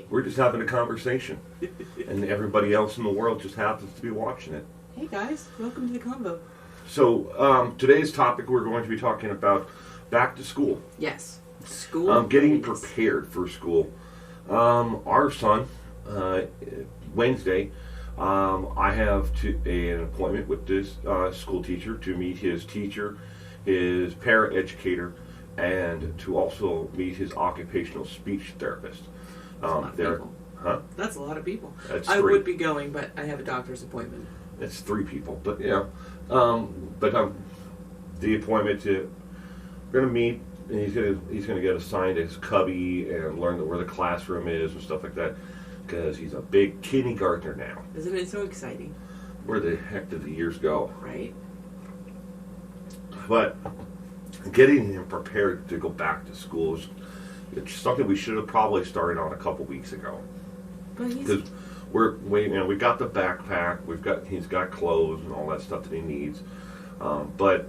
We're just having a conversation. And everybody else in the world just happens to be watching it. Hey guys, welcome to the combo. So, today's topic, we're going to be talking about back to school. Yes. School. Getting prepared for school. Our son, Wednesday, I have an appointment with this school teacher to meet his teacher, his para-educator, and to also meet his occupational speech therapist. That's a lot of people. Huh? That's a lot of people. That's I three. would be going, but I have a doctor's appointment. It's 3 people, but yeah. The appointment to we're gonna meet, and he's gonna get assigned his cubby and learn where the classroom is and stuff like that, because he's a big kindergartner now. Isn't it so exciting? Where the heck did the years go? Right. But getting him prepared to go back to school is it's something we should have probably started on a couple weeks ago. But Because we got the backpack, he's got clothes and all that stuff that he needs, but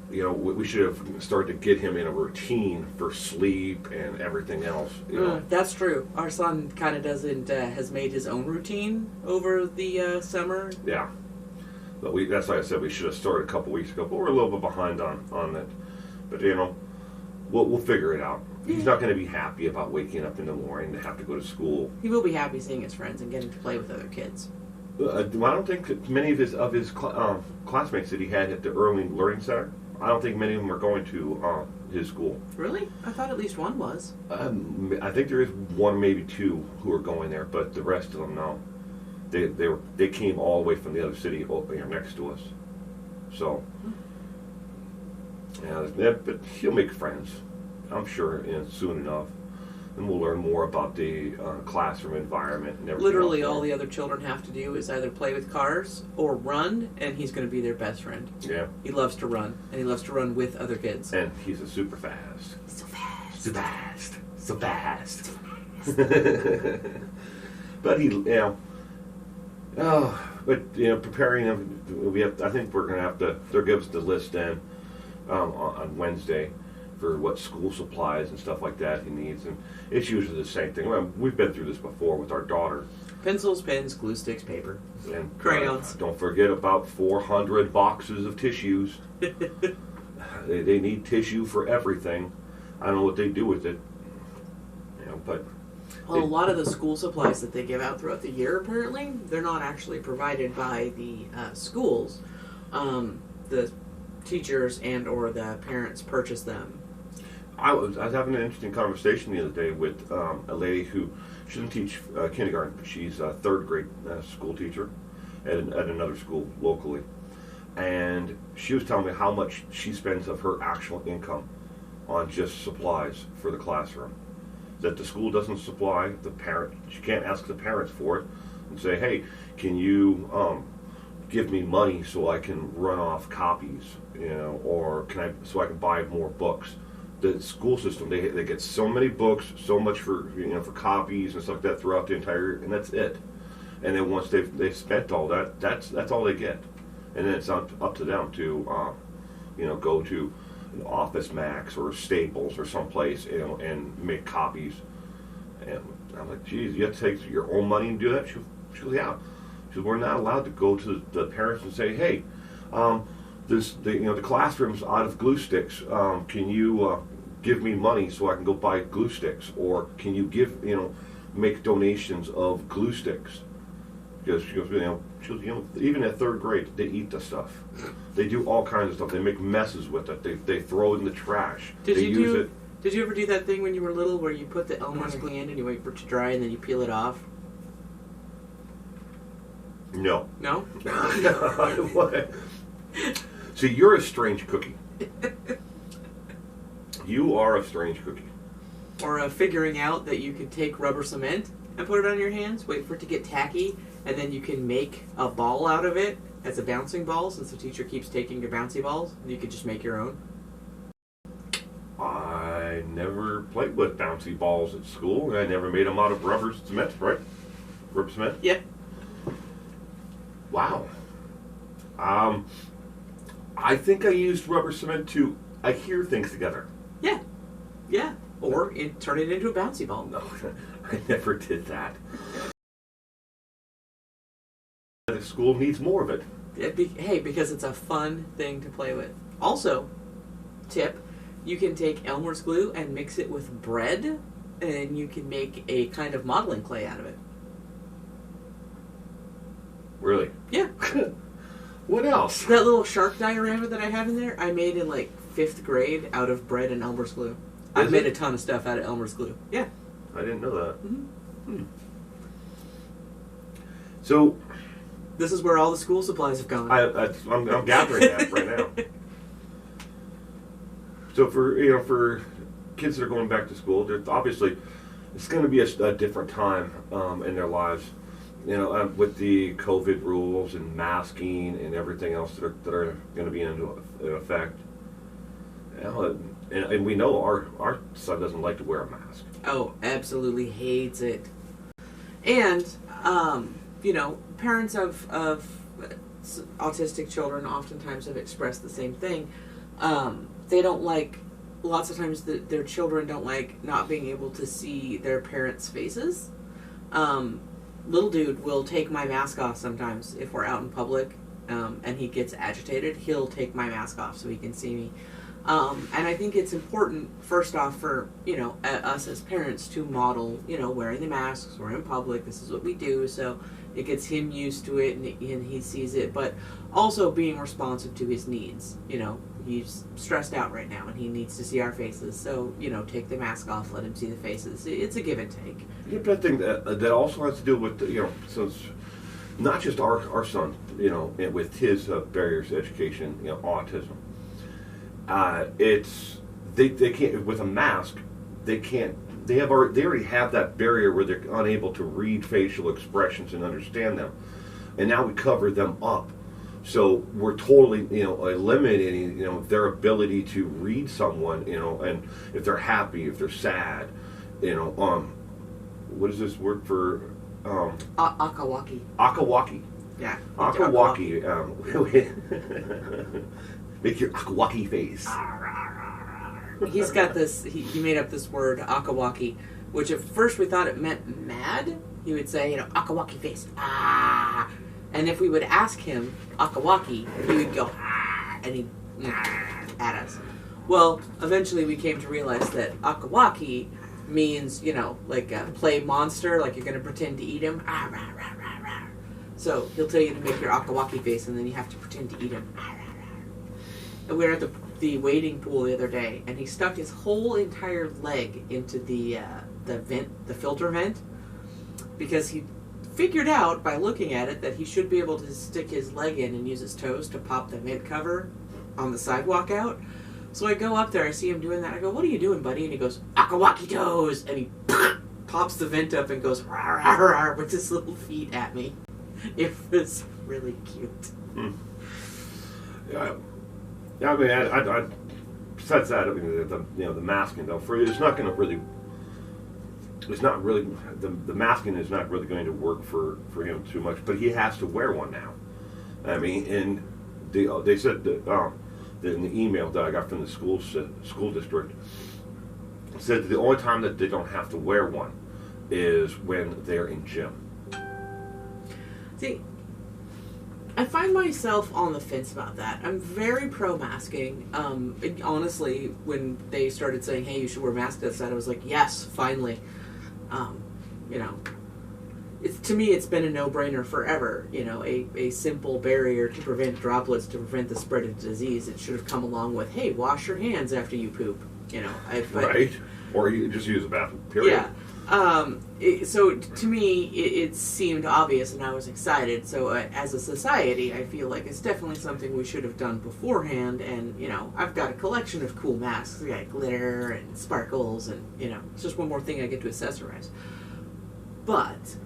we should have started to get him in a routine for sleep and everything else. That's true. Our son kind of has made his own routine over the summer. Yeah, but that's why I said we should have started a couple weeks ago, but we're a little bit behind on that. But we'll figure it out. He's not going to be happy about waking up in the morning to have to go to school. He will be happy seeing his friends and getting to play with other kids. I don't think that many of his classmates that he had at the Early Learning Center, I don't think many of them are going to his school. Really? I thought at least one was. I think there is 1, maybe 2 who are going there, but the rest of them, no. They came all the way from the other city next to us. So, yeah, but he'll make friends, I'm sure, soon enough. And we'll learn more about the classroom environment and everything. Literally, all the other children have to do is either play with cars or run, and he's going to be their best friend. Yeah. He loves to run, and he loves to run with other kids. And he's a super fast. So fast. So fast. So fast. But preparing him, I think we're going to have to, they'll give us the list then on Wednesday for what school supplies and stuff like that he needs, and it's usually the same thing. Well, we've been through this before with our daughter. Pencils, pens, glue sticks, paper, and crayons. Don't forget about 400 boxes of tissues. They need tissue for everything. I don't know what they do with it, but. Well, a lot of the school supplies that they give out throughout the year, apparently, they're not actually provided by the schools. The teachers and or the parents purchase them. I was having an interesting conversation the other day with a lady who she doesn't teach kindergarten, but she's a 3rd grade school teacher at another school locally, and she was telling me how much she spends of her actual income on just supplies for the classroom. That the school doesn't supply, she can't ask the parents for it and say, hey, can you give me money so I can run off copies, or so I can buy more books. The school system, they get so many books, so much for for copies and stuff like that throughout the entire, and that's it. And then once they've spent all that, that's all they get. And then it's up to them to go to an Office Max or Staples or someplace and make copies. And I'm like, geez, you have to take your own money and do that? She goes, yeah. She goes, we're not allowed to go to the parents and say, hey, the classroom's out of glue sticks. Can you give me money so I can go buy glue sticks? Or can you make donations of glue sticks? Because she goes, even at 3rd grade, they eat the stuff. They do all kinds of stuff. They make messes with it. They throw it in the trash. Did you ever do that thing when you were little where you put the Elmer's glue in and you wait for it to dry and then you peel it off? No. No? See, you're a strange cookie. You are a strange cookie. Or figuring out that you could take rubber cement and put it on your hands, wait for it to get tacky, and then you can make a ball out of it as a bouncing ball, since the teacher keeps taking your bouncy balls. You could just make your own. I never played with bouncy balls at school, and I never made them out of rubber cement, right? Rubber cement? Yeah. Wow. I think I used rubber cement to adhere things together. Yeah. Yeah. or turn it into a bouncy ball. No, I never did that. The school needs more of it. Hey, because it's a fun thing to play with. Also, tip, you can take Elmer's glue and mix it with bread, and you can make a kind of modeling clay out of it. Really? Yeah. What else? That little shark diorama that I have in there, I made in like 5th grade out of bread and Elmer's glue. I've made a ton of stuff out of Elmer's glue. Yeah. I didn't know that. Mm-hmm. So, this is where all the school supplies have gone. I'm gathering that right now. So for kids that are going back to school, obviously it's going to be a different time in their lives. With the COVID rules and masking and everything else that are going to be in effect. And we know our son doesn't like to wear a mask. Oh, absolutely hates it. And parents of autistic children oftentimes have expressed the same thing. They don't like, lots of times their children don't like not being able to see their parents' faces. Little dude will take my mask off sometimes if we're out in public, and he gets agitated. He'll take my mask off so he can see me. And I think it's important, first off, for, us as parents to model, wearing the masks. We're in public. This is what we do. So it gets him used to it and he sees it. But also being responsive to his needs. He's stressed out right now and he needs to see our faces. So, take the mask off, let him see the faces. It's a give and take. Yeah, but I think that also has to do with, so it's not just our son, with his barriers to education, autism. They can't, with a mask, they already have that barrier where they're unable to read facial expressions and understand them. And now we cover them up. So we're totally, eliminating, their ability to read someone, and if they're happy, if they're sad, what is this word for? Akawaki. Akawaki. Yeah. Akawaki. Make your Akawaki face. He's got this, he made up this word, Akawaki, which at first we thought it meant mad. He would say, Akawaki face. Ah. And if we would ask him, Akawaki, he would go, ah, and he'd at us. Well, eventually we came to realize that Akawaki means, like play monster, like you're going to pretend to eat him. Ah, rah, rah, rah, rah. So he'll tell you to make your Akawaki face, and then you have to pretend to eat him. Ah, rah, rah. And we were at the wading pool the other day, and he stuck his whole entire leg into the vent, the filter vent, because he figured out by looking at it that he should be able to stick his leg in and use his toes to pop the vent cover on the sidewalk out. So I go up there, I see him doing that. I go, "What are you doing, buddy?" And he goes, "Akawaki toes!" And he pops the vent up and goes rah, rah, rah, with his little feet at me. It was really cute. Yeah, I mean, I besides that, I mean, the masking though, it's not going to really. It's not really, the masking is not really going to work for him too much, but he has to wear one now. I mean, and they said that in the email that I got from the school district, said that the only time that they don't have to wear one is when they're in gym. See, I find myself on the fence about that. I'm very pro-masking. Honestly, when they started saying, "Hey, you should wear masks outside," I was like, "Yes, finally." To me, it's been a no-brainer forever. A simple barrier to prevent droplets, to prevent the spread of disease. It should have come along with, "Hey, wash your hands after you poop." Right. Or you just use the bathroom. Period. Yeah. So to me, it seemed obvious, and I was excited. So as a society, I feel like it's definitely something we should have done beforehand. And I've got a collection of cool masks. I got glitter and sparkles, and it's just one more thing I get to accessorize. But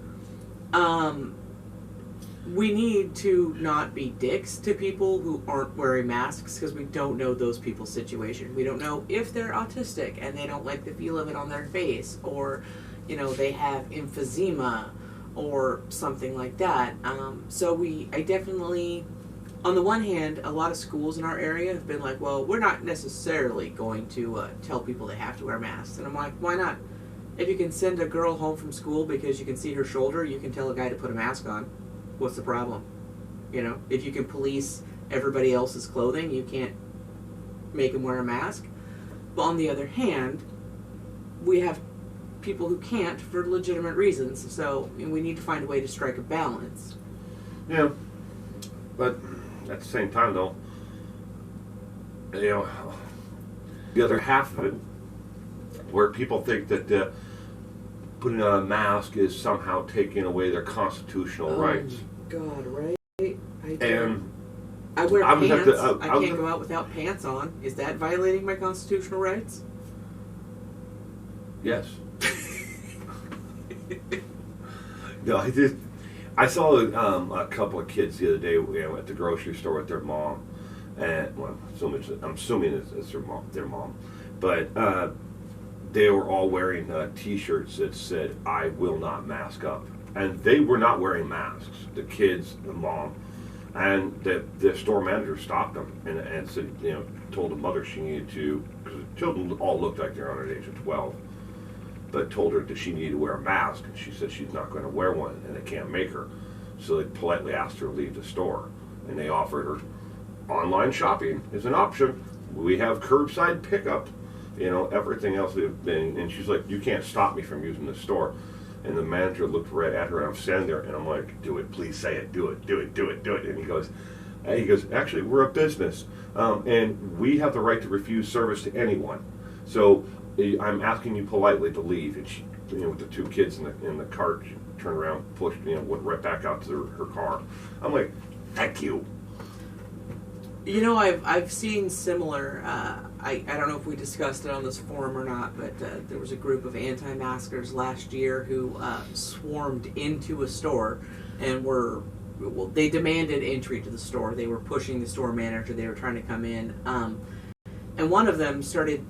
we need to not be dicks to people who aren't wearing masks, because we don't know those people's situation. We don't know if they're autistic and they don't like the feel of it on their face, or they have emphysema or something like that. So I definitely on the one hand, a lot of schools in our area have been like, well, we're not necessarily going to tell people they have to wear masks. And I'm like, why not? If you can send a girl home from school because you can see her shoulder, you can tell a guy to put a mask on. What's the problem? You know, if you can police everybody else's clothing, you can't make him wear a mask. But on the other hand, we have people who can't for legitimate reasons. So we need to find a way to strike a balance. Yeah, but at the same time, though, you know, the other half of it, where people think that putting on a mask is somehow taking away their constitutional rights. God, right? And I wear I would have pants. to- I can't go out without pants on. Is that violating my constitutional rights? yes. No, I saw a couple of kids the other day, at the grocery store with their mom, and well, I'm assuming it's their mom, but they were all wearing T-shirts that said "I will not mask up," and they were not wearing masks. The kids, the mom, and the store manager stopped them and said, told the mother she needed to, because the children all looked like they're under the age of 12. But told her that she needed to wear a mask, and she said she's not going to wear one, and they can't make her. So they politely asked her to leave the store, and they offered her online shopping as an option. We have curbside pickup, everything else. And she's like, you can't stop me from using the store. And the manager looked right at her, and I'm standing there, and I'm like, do it, please say it, do it, do it, do it, do it. And he goes, actually, we're a business, and we have the right to refuse service to anyone. So I'm asking you politely to leave. And she, with the two kids in the cart, she turned around, pushed, went right back out to her car. I'm like, thank you. I've seen similar. I don't know if we discussed it on this forum or not, but there was a group of anti-maskers last year who swarmed into a store and they demanded entry to the store. They were pushing the store manager. They were trying to come in, and one of them started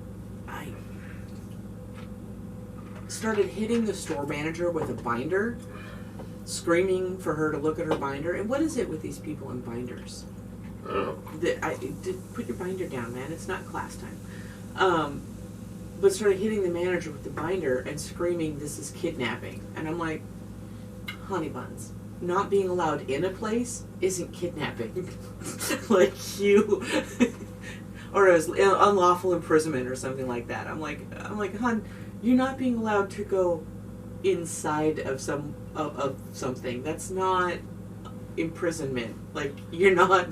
hitting the store manager with a binder, screaming for her to look at her binder. And what is it with these people in binders? Put your binder down, man. It's not class time. But started hitting the manager with the binder and screaming, "This is kidnapping." And I'm like, honey buns, not being allowed in a place isn't kidnapping. Like you, or as unlawful imprisonment or something like that. I'm like, hon, you're not being allowed to go inside of something. That's not imprisonment. Like, you're not.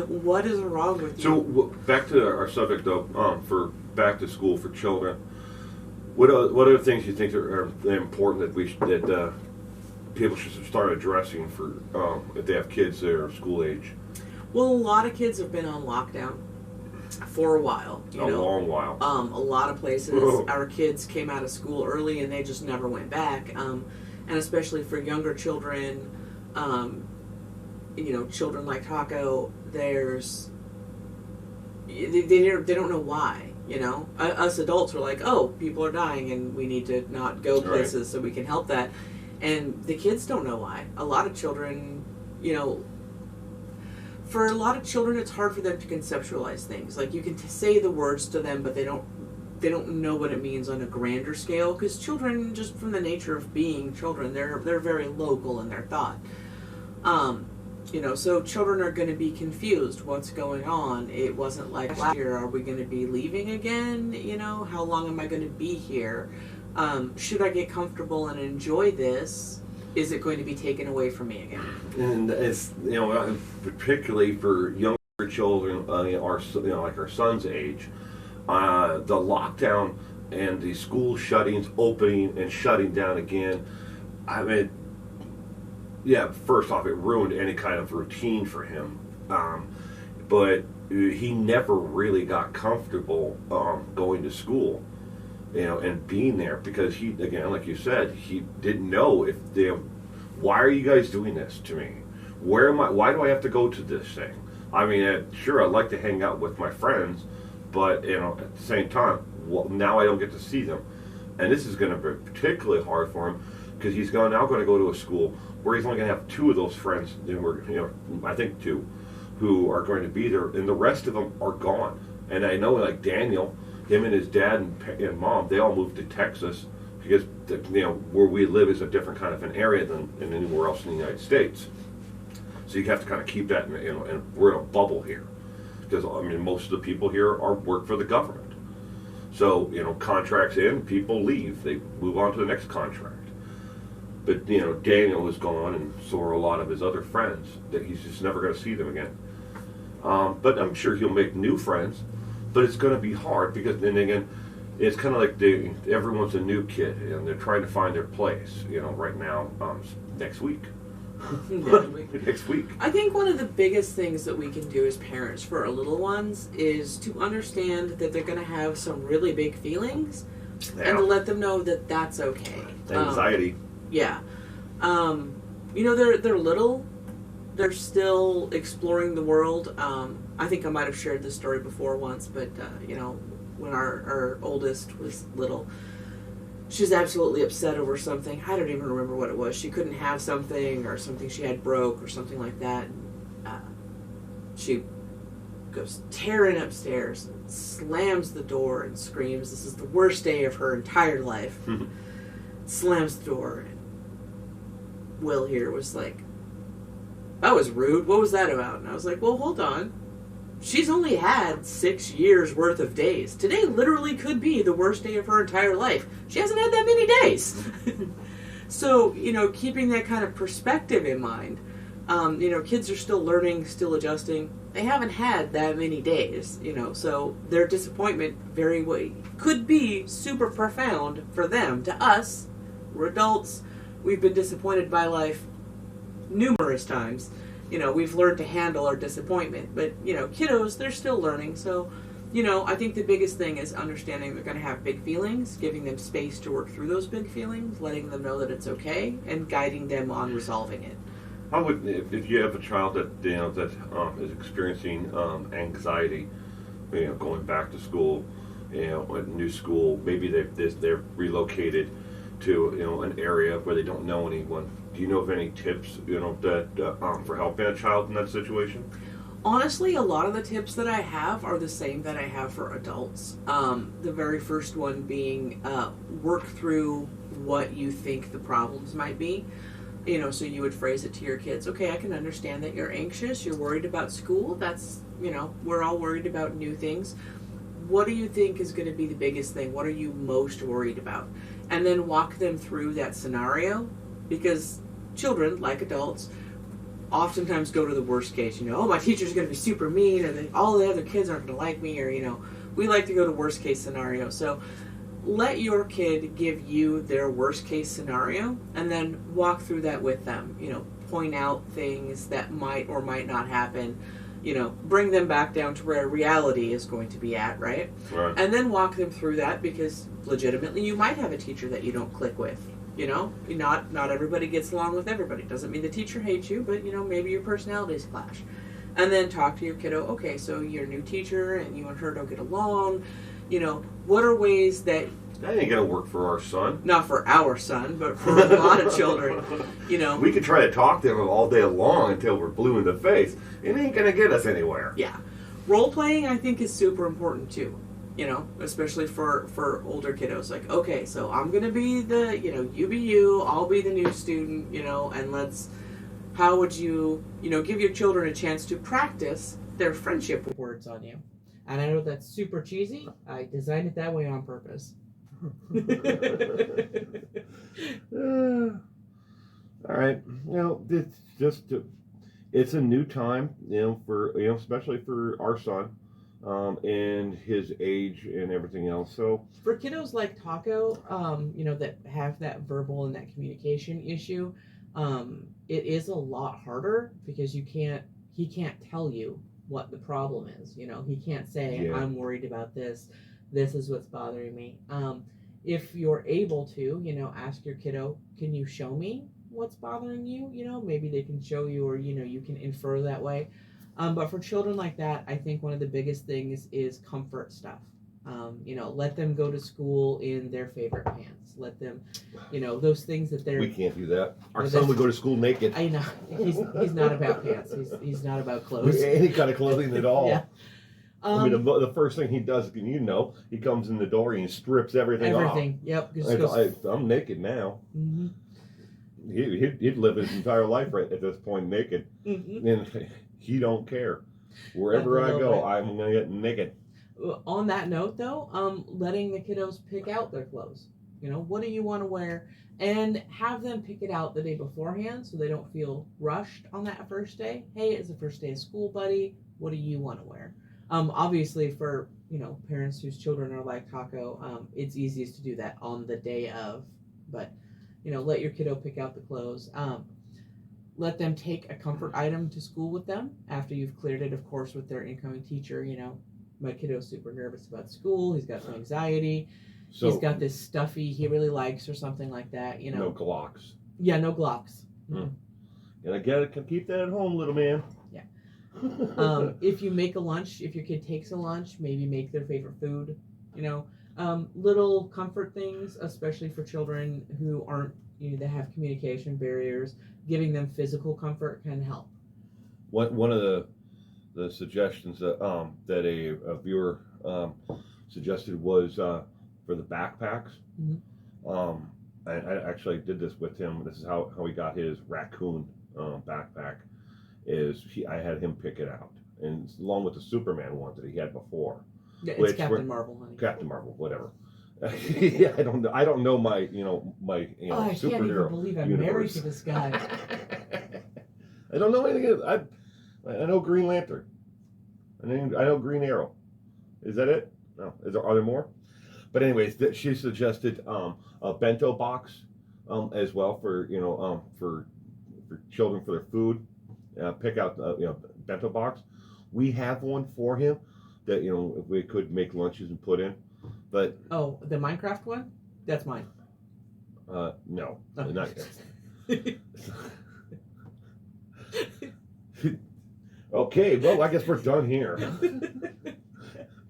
What is wrong with you? So back to our subject, though, for back to school for children. What other things you think are important that people should start addressing for if they have kids that are school age? Well, a lot of kids have been on lockdown for a while. Long while. A lot of places, our kids came out of school early and they just never went back. And especially for younger children, children like Taco, they don't know why. Us adults were like, oh, people are dying and we need to not go places so we can help that. And the kids don't know why. A lot of children, for a lot of children, it's hard for them to conceptualize things. Like, you can say the words to them, but they don't know what it means on a grander scale, because children, just from the nature of being children, they're very local in their thought. So children are going to be confused. What's going on? It wasn't like last year. Are we going to be leaving again? How long am I going to be here? Should I get comfortable and enjoy this? Is it going to be taken away from me again? And it's particularly for younger children, like our son's age, the lockdown and the school shuttings, opening and shutting down again. I mean, yeah, first off, it ruined any kind of routine for him. But he never really got comfortable going to school, and being there, because he, again, like you said, he didn't know why are you guys doing this to me? Why do I have to go to this thing? I mean, sure, I'd like to hang out with my friends, but, at the same time, now I don't get to see them. And this is going to be particularly hard for him, because he's now going to go to a school where he's only going to have two of those friends, I think two, who are going to be there, and the rest of them are gone. And I know, like Daniel, him and his dad and mom, they all moved to Texas because where we live is a different kind of an area than anywhere else in the United States. So you have to kind of keep that, and we're in a bubble here because I mean most of the people here are work for the government. So contracts in, people leave, they move on to the next contract. But Daniel is gone, and so are a lot of his other friends. That he's just never going to see them again. But I'm sure he'll make new friends. But it's going to be hard because then again, it's kind of like everyone's a new kid and they're trying to find their place. Right now, next week. Next week. I think one of the biggest things that we can do as parents for our little ones is to understand that they're going to have some really big feelings, and to let them know that that's okay. Anxiety. Yeah. They're little. They're still exploring the world. I think I might have shared this story before once, but, when our oldest was little, she was absolutely upset over something. I don't even remember what it was. She couldn't have something, or something she had broke, or something like that. She goes tearing upstairs and slams the door and screams. This is the worst day of her entire life. Slams the door. Will here was like, that was rude. What was that about? And I was like, well, hold on. She's only had 6 years worth of days. Today literally could be the worst day of her entire life. She hasn't had that many days. So, keeping that kind of perspective in mind, kids are still learning, still adjusting. They haven't had that many days, so their disappointment could be super profound for them. To us, we're adults. We've been disappointed by life numerous times. We've learned to handle our disappointment. But, kiddos, they're still learning. So, I think the biggest thing is understanding they're going to have big feelings, giving them space to work through those big feelings, letting them know that it's okay, and guiding them on resolving it. How would, if you have a child that is experiencing anxiety, going back to school, a new school, maybe they're relocated to an area where they don't know anyone. Do you know of any tips that for helping a child in that situation? Honestly, a lot of the tips that I have are the same that I have for adults. The very first one being work through what you think the problems might be. So you would phrase it to your kids, okay, I can understand that you're anxious, you're worried about school, that's, we're all worried about new things. What do you think is going to be the biggest thing? What are you most worried about? And then walk them through that scenario, because children, like adults, oftentimes go to the worst case. Oh, my teacher's going to be super mean, or all the other kids aren't going to like me, or, we like to go to worst case scenario. So let your kid give you their worst case scenario, and then walk through that with them. Point out things that might or might not happen. Bring them back down to where reality is going to be at, right? Right. And then walk them through that, because legitimately you might have a teacher that you don't click with. Not everybody gets along with everybody. Doesn't mean the teacher hates you, but maybe your personalities clash. And then talk to your kiddo. Okay, so you're a new teacher, and you and her don't get along. What are ways that... That ain't gonna work for our son. Not for our son, but for a lot of children. We could try to talk to them all day long until we're blue in the face. It ain't gonna get us anywhere. Yeah. Role playing, I think, is super important too. Especially for older kiddos. Like, okay, so I'm gonna be the, you be you, I'll be the new student, and how would you, give your children a chance to practice their friendship words on you. And I know that's super cheesy. I designed it that way on purpose. All right. It's just it's a new time, for especially for our son, and his age and everything else. So for kiddos like Taco, that have that verbal and that communication issue, it is a lot harder because he can't tell you what the problem is. He can't say, yeah, I'm worried about this. This is what's bothering me. If you're able to, ask your kiddo, can you show me what's bothering you? Maybe they can show you, or, you can infer that way. But for children like that, I think one of the biggest things is comfort stuff. Let them go to school in their favorite pants. Let them, those things that they're. We can't do that. Our Well, son would go to school naked. I know he's not about pants. He's not about clothes. Any kind of clothing at all. Yeah. I mean, the first thing he does, he comes in the door and he strips everything off. Everything. Yep. Just goes, I'm naked now. mm-hmm. He'd live his entire life right at this point naked, Mm-hmm. and he don't care. Wherever I go, I'm gonna get naked. On that note, though, letting the kiddos pick out their clothes. What do you want to wear, and have them pick it out the day beforehand, so they don't feel rushed on that first day. Hey, it's the first day of school, buddy. What do you want to wear? Obviously, for parents whose children are like Taco, it's easiest to do that on the day of. But let your kiddo pick out the clothes. Let them take a comfort item to school with them after you've cleared it, of course, with their incoming teacher. My kiddo's super nervous about school. He's got some anxiety. So He's got this stuffy he really likes or something like that. no Glocks. Yeah, no Glocks. And I gotta keep that at home, little man. Yeah. If you make a lunch, if your kid takes a lunch, maybe make their favorite food. Little comfort things, especially for children who aren't, that have communication barriers. Giving them physical comfort can help. One of the suggestions that a viewer suggested was for the backpacks. Mm-hmm. I actually did this with him. This is how he got his raccoon backpack. I had him pick it out, and along with the Superman one that he had before. Yeah, it's Captain Marvel, honey. Captain Marvel, whatever. Yeah, I don't know my I superhero. can't even believe I'm married to this guy. I don't know anything. I know Green Lantern. I know Green Arrow. Is that it? No. Are there more? But anyways, she suggested a bento box as well for for children for their food. Pick out bento box. We have one for him that if we could make lunches and put in, but the Minecraft one, that's mine. No, Oh. not yet. Okay, well, I guess we're done here.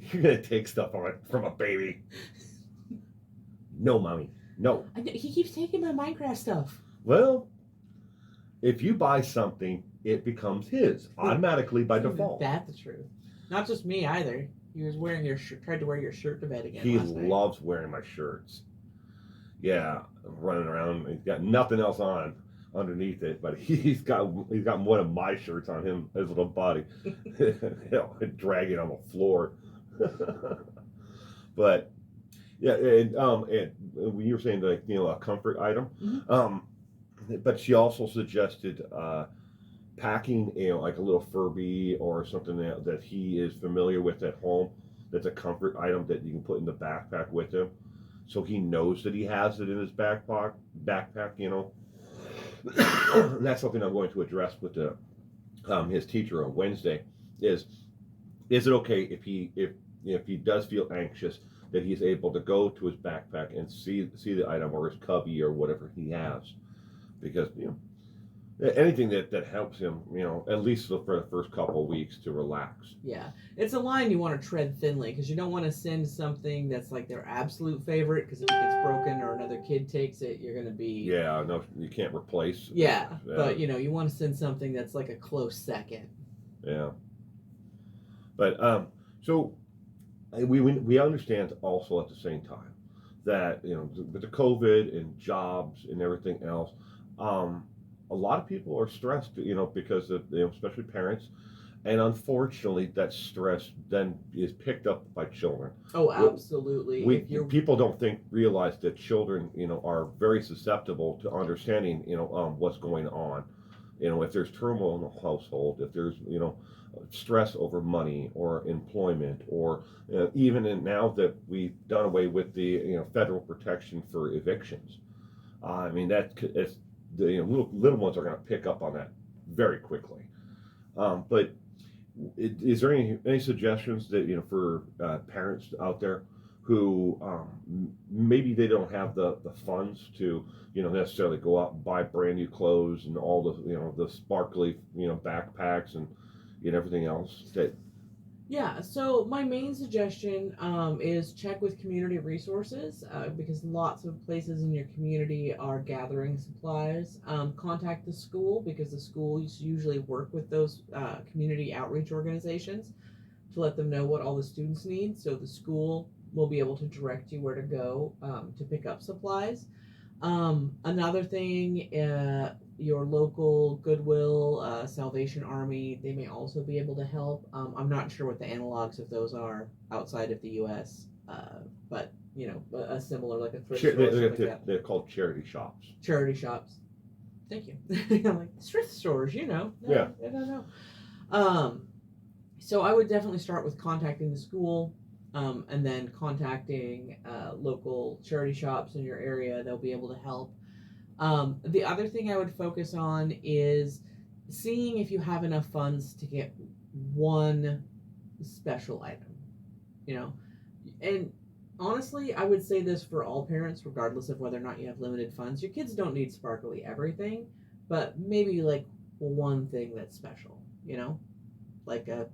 You're gonna take stuff from a baby. No, mommy, no. He keeps taking my Minecraft stuff. Well, if you buy something, it becomes his automatically by default. That's the truth. Not just me either. He was wearing your shirt. Tried to wear your shirt to bed again. He last night. loves wearing my shirts. Yeah, running around. He's got nothing else on underneath it, but he's got one of my shirts on him, his little body, dragging on the floor. But yeah, and when you were saying a comfort item, Mm-hmm. but she also suggested packing like a little Furby or something that he is familiar with at home. That's a comfort item that you can put in the backpack with him, so he knows that he has it in his backpack. And that's something I'm going to address with his teacher on Wednesday. Is it okay if he does feel anxious that he's able to go to his backpack and see the item or his cubby or whatever he has, because anything that helps him, at least for the first couple of weeks to relax. Yeah, it's a line you want to tread thinly, because you don't want to send something that's like their absolute favorite, because if it gets broken or another kid takes it, you're going to be... Yeah, no, you can't replace. Yeah, but you want to send something that's like a close second. Yeah. But so we understand also at the same time that with the COVID and jobs and everything else, a lot of people are stressed, because of, especially parents, and unfortunately, that stress then is picked up by children. Oh, absolutely. People don't realize that children, are very susceptible to understanding, what's going on. If there's turmoil in the household, if there's, stress over money or employment, or even now that we've done away with the, federal protection for evictions. I mean, it's the little ones are going to pick up on that very quickly. But is there any suggestions that for parents out there who maybe they don't have the funds to necessarily go out and buy brand new clothes and all the the sparkly backpacks and everything else, that Yeah, so my main suggestion is check with community resources because lots of places in your community are gathering supplies. Contact the school because the schools usually work with those community outreach organizations to let them know what all the students need. So the school will be able to direct you where to go to pick up supplies. Another thing, your local Goodwill, Salvation Army, they may also be able to help. I'm not sure what the analogs of those are outside of the U.S., but a similar like a thrift store, stuff like that. They're called charity shops. Charity shops. Thank you. I'm like thrift stores, No, Yeah. I don't know. So I would definitely start with contacting the school, and then contacting local charity shops in your area. They'll be able to help. The other thing I would focus on is seeing if you have enough funds to get one special item, you know. And honestly, I would say this for all parents, regardless of whether or not you have limited funds. Your kids don't need sparkly everything, but maybe like one thing that's special, like a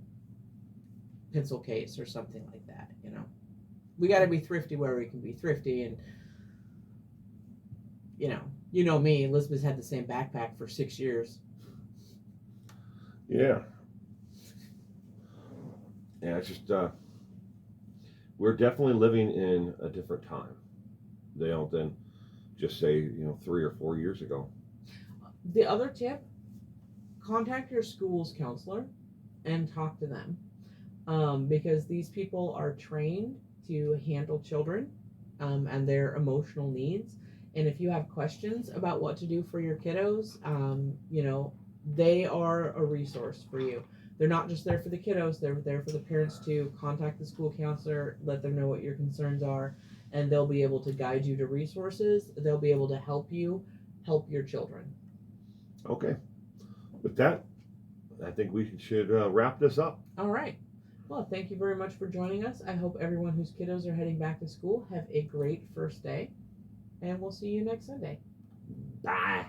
pencil case or something like that. We got to be thrifty where we can be thrifty, and me, Elizabeth's had the same backpack for 6 years. Yeah. Yeah, it's just we're definitely living in a different time. They don't then just say 3 or 4 years ago. The other tip: contact your school's counselor and talk to them, because these people are trained to handle children and their emotional needs. And if you have questions about what to do for your kiddos, they are a resource for you. They're not just there for the kiddos, they're there for the parents too. Contact the school counselor, let them know what your concerns are, and they'll be able to guide you to resources. They'll be able to help you help your children. Okay. With that, I think we should wrap this up. All right. Well, thank you very much for joining us. I hope everyone whose kiddos are heading back to school have a great first day. And we'll see you next Sunday. Bye.